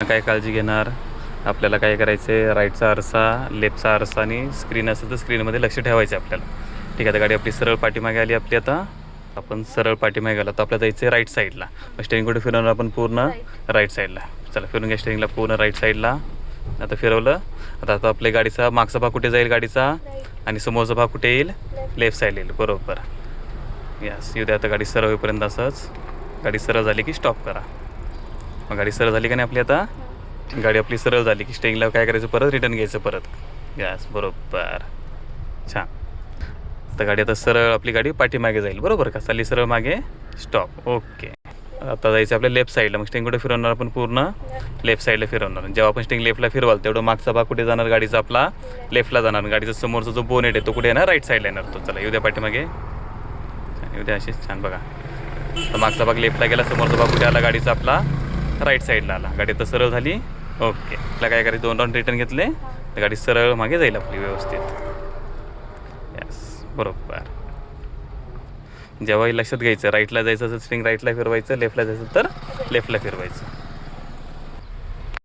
काय काळजी घेणार, आपल्याला काय करायचं आहे, राईटचा आरसा, लेफ्टचा आरसा आणि स्क्रीन असेल तर स्क्रीनमध्ये लक्ष ठेवायचं आहे आपल्याला. ठीक आहे, तर गाडी आपली सरळ पाठीमागे आली आपली. आता आपण सरळ पाठीमागे आलो, तर आपल्याला जायचं आहे राईट साईडला. मग स्टेरिंग कुठे फिरवणार आपण? पूर्ण राईट साईडला. चला फिरून घ्या स्टेरिंगला पूर्ण राईट साईडला. आता फिरवलं. आता आपल्या गाडीचा मागचा भाग कुठे जाईल गाडीचा, आणि समोरचा भाग कुठे येईल? लेफ्ट साईडला येईल. बरोबर. यस, येऊ द्या. आता गाडी सरळ होईपर्यंत असंच. गाडी सरळ झाली की स्टॉप करा. मग गाडी सरळ झाली का नाही आपली? आता गाडी आपली सरळ झाली की स्टेरिंगला काय करायचं, परत रिटर्न घ्यायचं परत. यस, बरोबर. छान. तर गाडी आता सरळ आपली गाडी पाठीमागे जाईल. बरोबर का? चालली सरळ मागे, स्टॉप. ओके. आता जायचं आपल्या लेफ्ट साईडला. मग स्टेरिंग कुठे फिरवणार आपण? पूर्ण लेफ्ट साईडला फिरवणार. जेव्हा आपण स्टेरिंग लेफ्टला फिरवाल तेवढं मागचा भाग कुठे जाणार गाडीचा? आपला लेफ्टला जाणार. गाडीचा समोरचा जो बोनेट आहे तो कुठे येणार? राईट साईडला येणार. तो चला येऊ द्या पाठीमागे. येऊ द्या अशीच. छान बघा. तर मागचा भाग लेफ्टला गेला, समोरचा भाग कुठे आला गाडीचा? आपला राईट साईडला आला. गाडी तर सरळ झाली. ओके. आपल्याला काय करायचं, 2 राऊंड रिटर्न घेतले तर गाडी सरळ मागे जाईल आपली व्यवस्थित. यस, बरोबर. जेव्हाही लक्षात घ्यायचं, राईटला जायचं असेल स्ट्रिंग राईटला फिरवायचं, लेफ्टला जायचं तर लेफ्टला फिरवायचं.